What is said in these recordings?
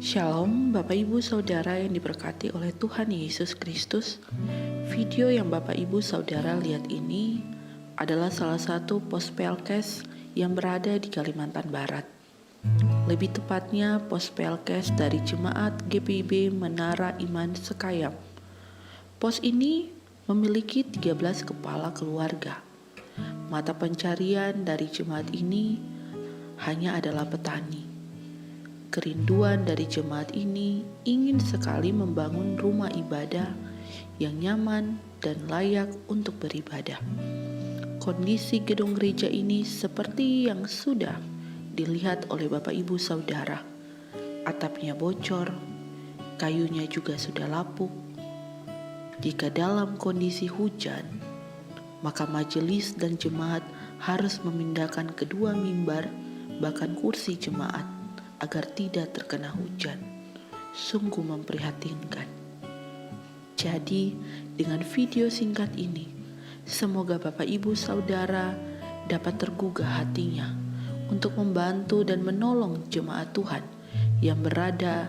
Shalom Bapak Ibu Saudara yang diberkati oleh Tuhan Yesus Kristus. Video yang Bapak Ibu Saudara lihat ini adalah salah satu Pospelkes yang berada di Kalimantan Barat. Lebih tepatnya Pospelkes dari Jemaat GPIB Menara Iman Sekayam. Pos ini memiliki 13 kepala keluarga. Mata pencarian dari jemaat ini hanya adalah petani. Kerinduan dari jemaat ini ingin sekali membangun rumah ibadah yang nyaman dan layak untuk beribadah. Kondisi gedung gereja ini seperti yang sudah dilihat oleh Bapak Ibu Saudara. Atapnya bocor, kayunya juga sudah lapuk. Jika dalam kondisi hujan, maka majelis dan jemaat harus memindahkan kedua mimbar bahkan kursi jemaat agar tidak terkena hujan. Sungguh memprihatinkan. Jadi, dengan video singkat ini, semoga Bapak Ibu Saudara dapat tergugah hatinya untuk membantu dan menolong jemaat Tuhan yang berada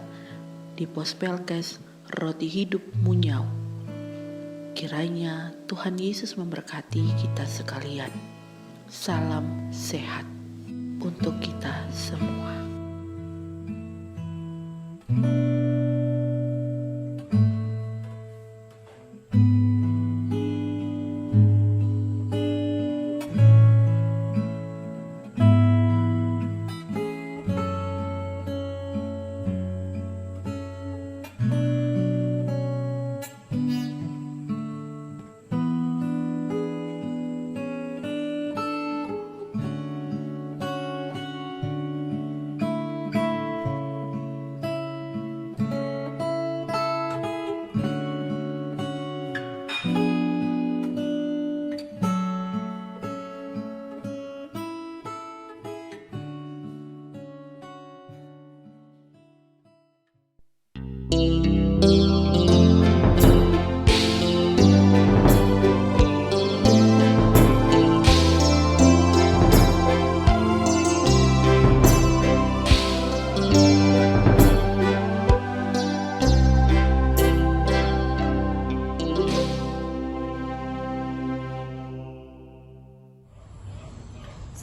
di Pospelkes Roti Hidup Munyau. Kiranya Tuhan Yesus memberkati kita sekalian. Salam sehat untuk kita semua.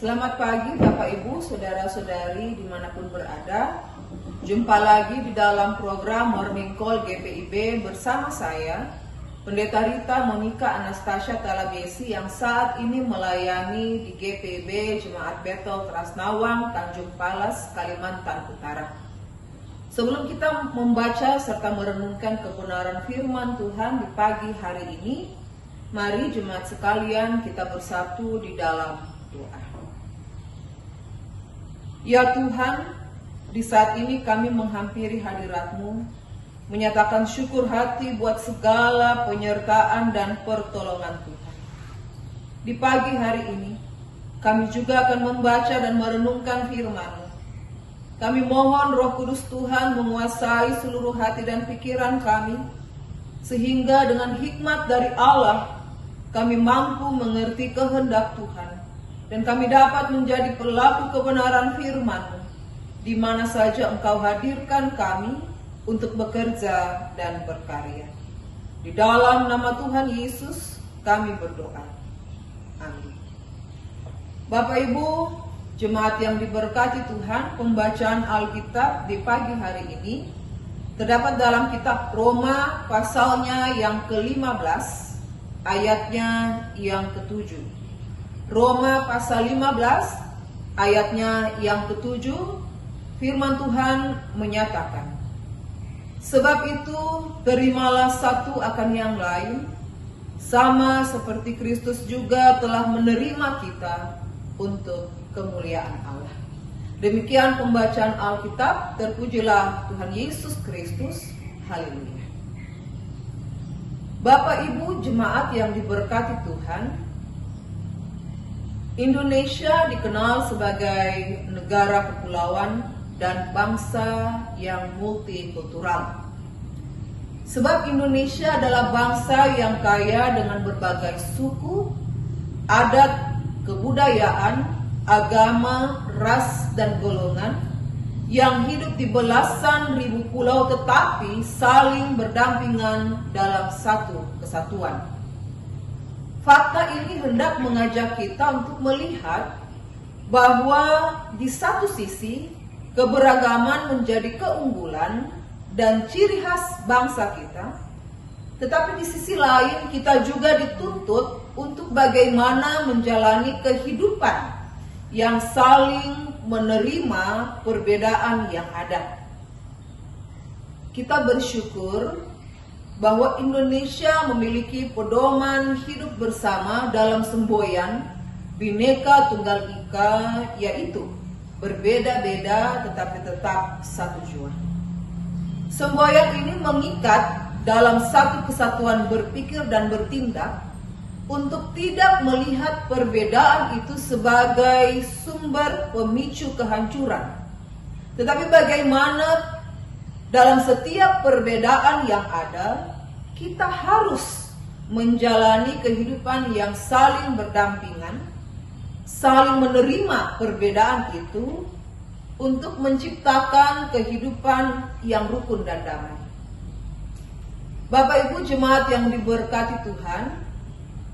Selamat pagi Bapak Ibu, Saudara-saudari dimanapun berada. Jumpa lagi di dalam program Morning Call GPIB bersama saya, Pendeta Rita Monica Anastasia Talabesi yang saat ini melayani di GPIB Jemaat Bethel Trasnawang, Tanjung Palas, Kalimantan Utara. Sebelum kita membaca serta merenungkan kebenaran firman Tuhan di pagi hari ini, mari jemaat sekalian kita bersatu di dalam doa. Ya Tuhan, di saat ini kami menghampiri hadirat-Mu, menyatakan syukur hati buat segala penyertaan dan pertolongan Tuhan. Di pagi hari ini, kami juga akan membaca dan merenungkan firman-Mu. Kami mohon Roh Kudus Tuhan menguasai seluruh hati dan pikiran kami, sehingga dengan hikmat dari Allah, kami mampu mengerti kehendak Tuhan. Dan kami dapat menjadi pelaku kebenaran firman-Mu, di mana saja Engkau hadirkan kami untuk bekerja dan berkarya. Di dalam nama Tuhan Yesus, kami berdoa. Amin. Bapak Ibu, jemaat yang diberkati Tuhan, pembacaan Alkitab di pagi hari ini terdapat dalam kitab Roma pasalnya yang ke-15, ayatnya yang ke-7. Roma pasal 15 ayatnya yang ke-7, firman Tuhan menyatakan, sebab itu terimalah satu akan yang lain, sama seperti Kristus juga telah menerima kita untuk kemuliaan Allah. Demikian pembacaan Alkitab, terpujilah Tuhan Yesus Kristus. Haleluya. Bapak Ibu jemaat yang diberkati Tuhan, Indonesia dikenal sebagai negara kepulauan dan bangsa yang multikultural. Sebab Indonesia adalah bangsa yang kaya dengan berbagai suku, adat, kebudayaan, agama, ras, dan golongan yang hidup di belasan ribu pulau tetapi saling berdampingan dalam satu kesatuan. Fakta ini hendak mengajak kita untuk melihat bahwa di satu sisi keberagaman menjadi keunggulan dan ciri khas bangsa kita, tetapi di sisi lain kita juga dituntut untuk bagaimana menjalani kehidupan yang saling menerima perbedaan yang ada. Kita bersyukur bahwa Indonesia memiliki pedoman hidup bersama dalam semboyan Bhinneka Tunggal Ika, yaitu berbeda-beda tetapi tetap satu jua. Semboyan ini mengikat dalam satu kesatuan berpikir dan bertindak untuk tidak melihat perbedaan itu sebagai sumber pemicu kehancuran. Tetapi bagaimana dalam setiap perbedaan yang ada, kita harus menjalani kehidupan yang saling berdampingan, saling menerima perbedaan itu untuk menciptakan kehidupan yang rukun dan damai. Bapak Ibu jemaat yang diberkati Tuhan,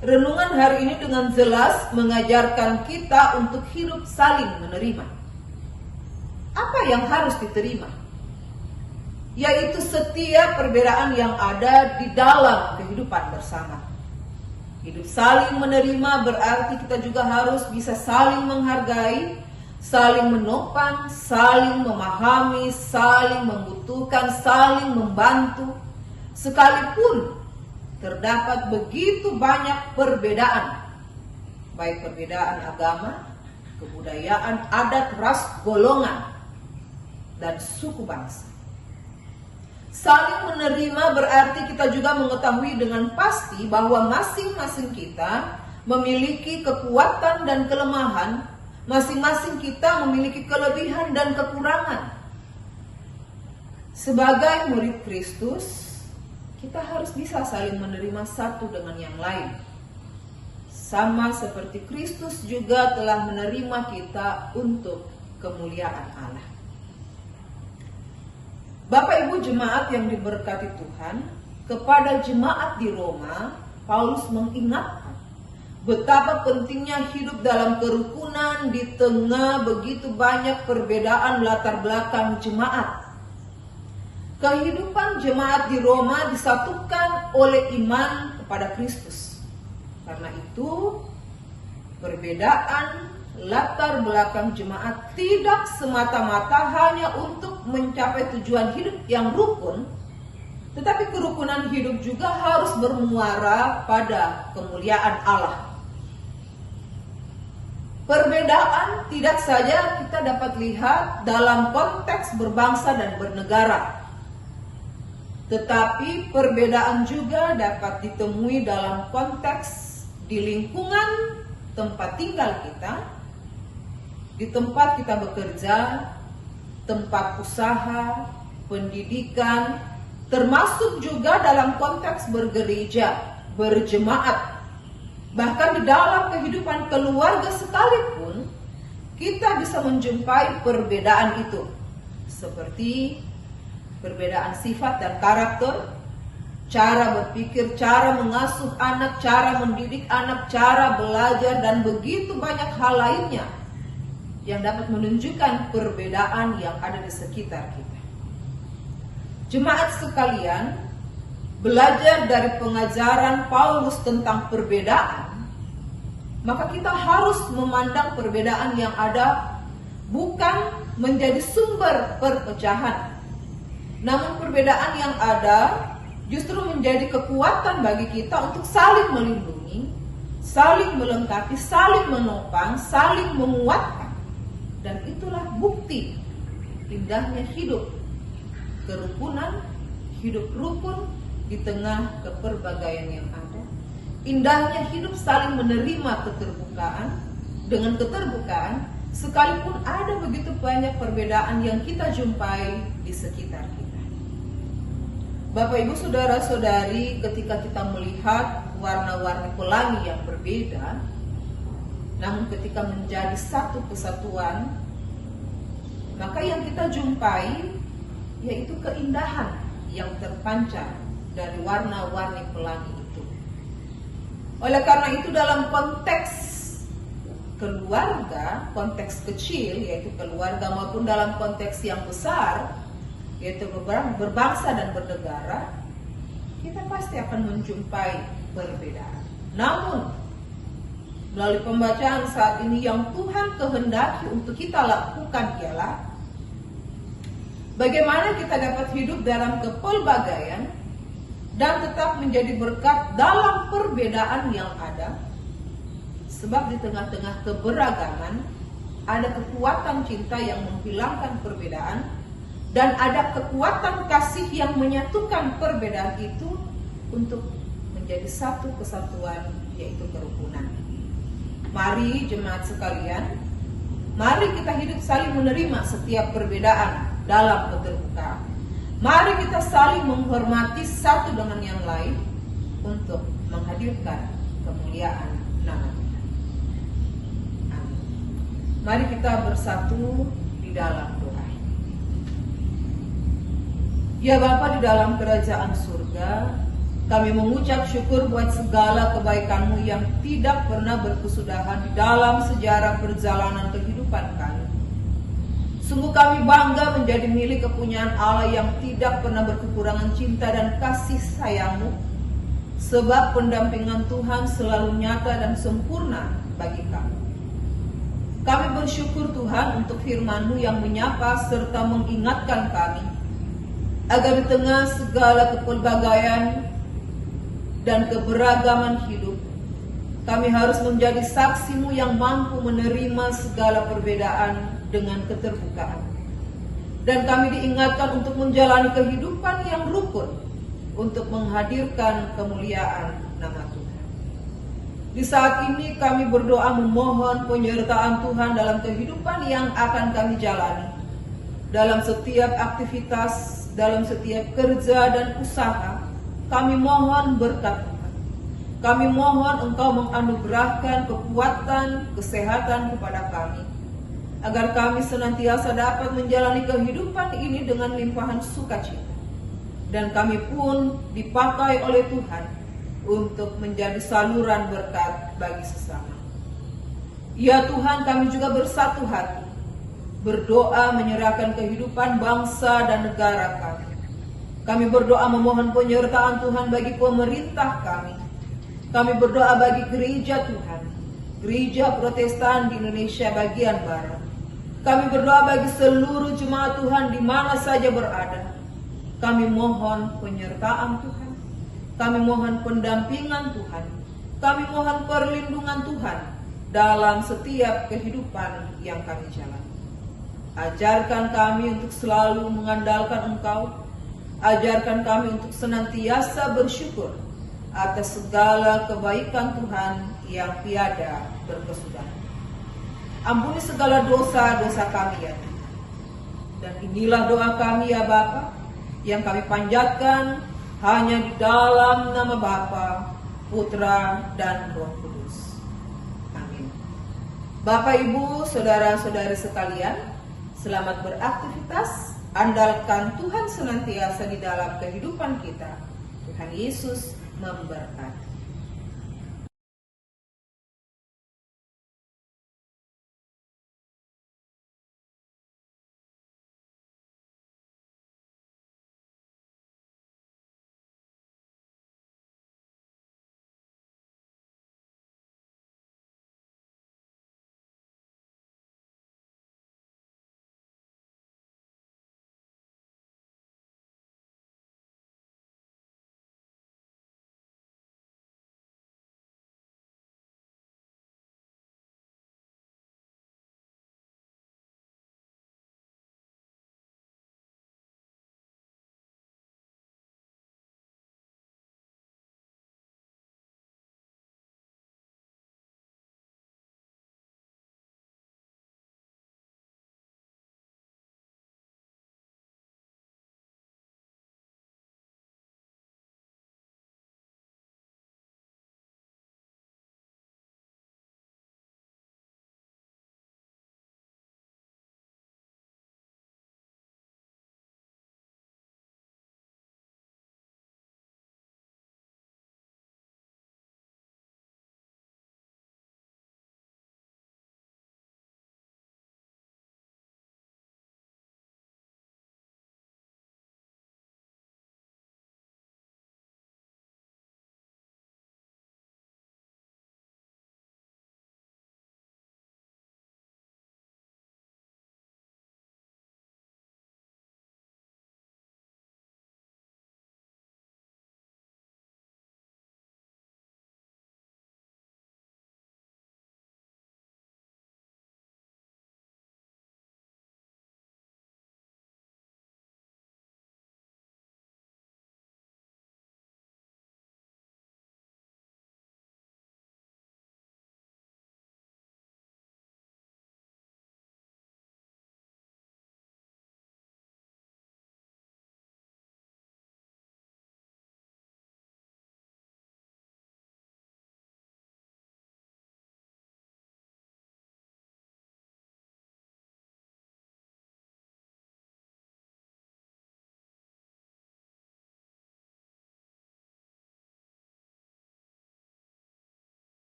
renungan hari ini dengan jelas mengajarkan kita untuk hidup saling menerima. Apa yang harus diterima? Yaitu setiap perbedaan yang ada di dalam kehidupan bersama. Hidup saling menerima berarti kita juga harus bisa saling menghargai, saling menopang, saling memahami, saling membutuhkan, saling membantu. Sekalipun terdapat begitu banyak perbedaan, baik perbedaan agama, kebudayaan, adat, ras, golongan, dan suku bangsa. Saling menerima berarti kita juga mengetahui dengan pasti bahwa masing-masing kita memiliki kekuatan dan kelemahan, masing-masing kita memiliki kelebihan dan kekurangan. Sebagai murid Kristus, kita harus bisa saling menerima satu dengan yang lain. Sama seperti Kristus juga telah menerima kita untuk kemuliaan Allah. Bapak Ibu jemaat yang diberkati Tuhan, kepada jemaat di Roma, Paulus mengingatkan betapa pentingnya hidup dalam kerukunan di tengah begitu banyak perbedaan latar belakang jemaat. Kehidupan jemaat di Roma disatukan oleh iman kepada Kristus. Karena itu, perbedaan latar belakang jemaat tidak semata-mata hanya untuk mencapai tujuan hidup yang rukun, tetapi kerukunan hidup juga harus bermuara pada kemuliaan Allah. Perbedaan tidak saja kita dapat lihat dalam konteks berbangsa dan bernegara, tetapi perbedaan juga dapat ditemui dalam konteks di lingkungan tempat tinggal kita, di tempat kita bekerja, tempat usaha, pendidikan, termasuk juga dalam konteks bergereja, berjemaat. Bahkan di dalam kehidupan keluarga sekalipun, kita bisa menjumpai perbedaan itu. Seperti perbedaan sifat dan karakter, cara berpikir, cara mengasuh anak, cara mendidik anak, cara belajar, dan begitu banyak hal lainnya yang dapat menunjukkan perbedaan yang ada di sekitar kita. Jemaat sekalian, belajar dari pengajaran Paulus tentang perbedaan, maka kita harus memandang perbedaan yang ada bukan menjadi sumber perpecahan, namun perbedaan yang ada justru menjadi kekuatan bagi kita untuk saling melindungi, saling melengkapi, saling menopang, saling menguatkan. Dan itulah bukti indahnya hidup kerukunan, hidup rukun di tengah keperbagaian yang ada. Indahnya hidup saling menerima keterbukaan. Dengan keterbukaan, sekalipun ada begitu banyak perbedaan yang kita jumpai di sekitar kita. Bapak Ibu saudara-saudari, ketika kita melihat warna-warni pelangi yang berbeda, namun ketika menjadi satu kesatuan, maka yang kita jumpai yaitu keindahan yang terpancar dari warna-warni pelangi itu. Oleh karena itu dalam konteks keluarga, konteks kecil yaitu keluarga maupun dalam konteks yang besar yaitu berbangsa dan bernegara, kita pasti akan menjumpai perbedaan. Namun melalui pembacaan saat ini yang Tuhan kehendaki untuk kita lakukan ialah bagaimana kita dapat hidup dalam kepelbagaian dan tetap menjadi berkat dalam perbedaan yang ada. Sebab di tengah-tengah keberagaman ada kekuatan cinta yang menghilangkan perbedaan dan ada kekuatan kasih yang menyatukan perbedaan itu untuk menjadi satu kesatuan, yaitu kerukunan. Mari jemaat sekalian, mari kita hidup saling menerima setiap perbedaan dalam keterbukaan. Mari kita saling menghormati satu dengan yang lain untuk menghadirkan kemuliaan nama Tuhan. Amin. Mari kita bersatu di dalam doa. Ya Bapa di dalam kerajaan surga, kami mengucap syukur buat segala kebaikan-Mu yang tidak pernah berkesudahan di dalam sejarah perjalanan kehidupan kami. Sungguh kami bangga menjadi milik kepunyaan Allah yang tidak pernah berkekurangan cinta dan kasih sayang-Mu, sebab pendampingan Tuhan selalu nyata dan sempurna bagi kami. Kami bersyukur Tuhan untuk firman-Mu yang menyapa serta mengingatkan kami agar di tengah segala kepelbagaian dan keberagaman hidup, kami harus menjadi saksi-Mu yang mampu menerima segala perbedaan dengan keterbukaan. Dan kami diingatkan untuk menjalani kehidupan yang rukun untuk menghadirkan kemuliaan nama Tuhan. Di saat ini kami berdoa memohon penyertaan Tuhan dalam kehidupan yang akan kami jalani, dalam setiap aktivitas, dalam setiap kerja dan usaha. Kami mohon berkat Tuhan. Kami mohon Engkau menganugerahkan kekuatan, kesehatan kepada kami, agar kami senantiasa dapat menjalani kehidupan ini dengan limpahan sukacita. Dan kami pun dipakai oleh Tuhan untuk menjadi saluran berkat bagi sesama. Ya Tuhan, kami juga bersatu hati berdoa menyerahkan kehidupan bangsa dan negara kami. Kami berdoa memohon penyertaan Tuhan bagi pemerintah kami. Kami berdoa bagi gereja Tuhan, gereja Protestan di Indonesia bagian Barat. Kami berdoa bagi seluruh jemaat Tuhan di mana saja berada. Kami mohon penyertaan Tuhan. Kami mohon pendampingan Tuhan. Kami mohon perlindungan Tuhan dalam setiap kehidupan yang kami jalani. Ajarkan kami untuk selalu mengandalkan Engkau. Ajarkan kami untuk senantiasa bersyukur atas segala kebaikan Tuhan yang tiada berkesudahan. Ampuni segala dosa-dosa kami ya Tuhan. Dan inilah doa kami ya Bapa, yang kami panjatkan hanya di dalam nama Bapa, Putra, dan Roh Kudus. Amin. Bapak, Ibu, saudara-saudari sekalian, selamat beraktivitas. Andalkan Tuhan senantiasa di dalam kehidupan kita. Tuhan Yesus memberkati.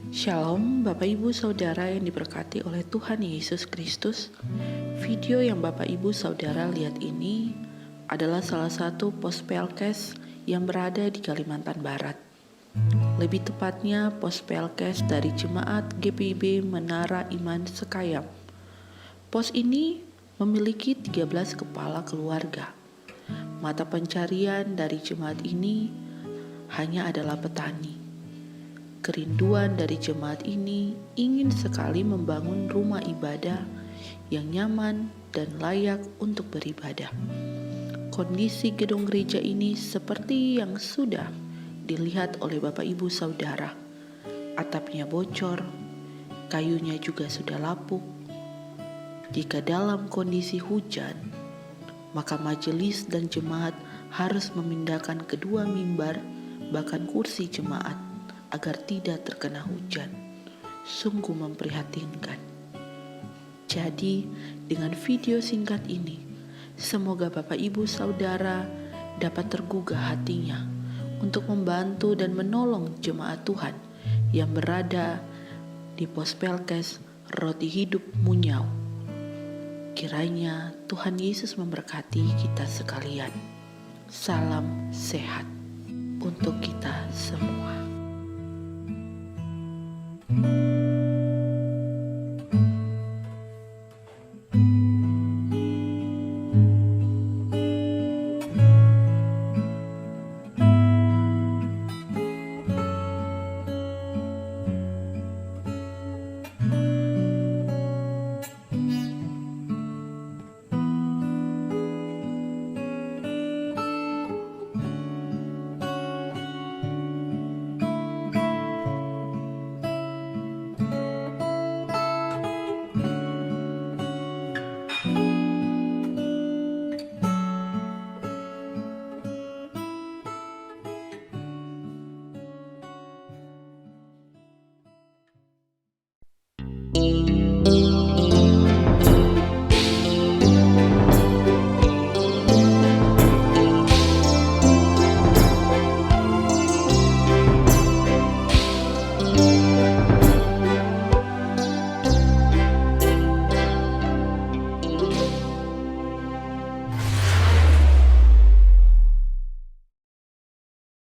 Shalom Bapak Ibu Saudara yang diberkati oleh Tuhan Yesus Kristus. Video yang Bapak Ibu Saudara lihat ini adalah salah satu pospelkes yang berada di Kalimantan Barat. Lebih tepatnya pospelkes dari Jemaat GPIB Menara Iman Sekayam. Pos ini memiliki 13 kepala keluarga. Mata pencarian dari jemaat ini hanya adalah petani. Kerinduan dari jemaat ini ingin sekali membangun rumah ibadah yang nyaman dan layak untuk beribadah. Kondisi gedung gereja ini seperti yang sudah dilihat oleh Bapak Ibu Saudara. Atapnya bocor, kayunya juga sudah lapuk. Jika dalam kondisi hujan, maka majelis dan jemaat harus memindahkan kedua mimbar bahkan kursi jemaat agar tidak terkena hujan. Sungguh memprihatinkan. Jadi, dengan video singkat ini, semoga Bapak Ibu Saudara dapat tergugah hatinya untuk membantu dan menolong jemaat Tuhan yang berada di Pospelkes Roti Hidup Munyau. Kiranya Tuhan Yesus memberkati kita sekalian. Salam sehat untuk kita semua.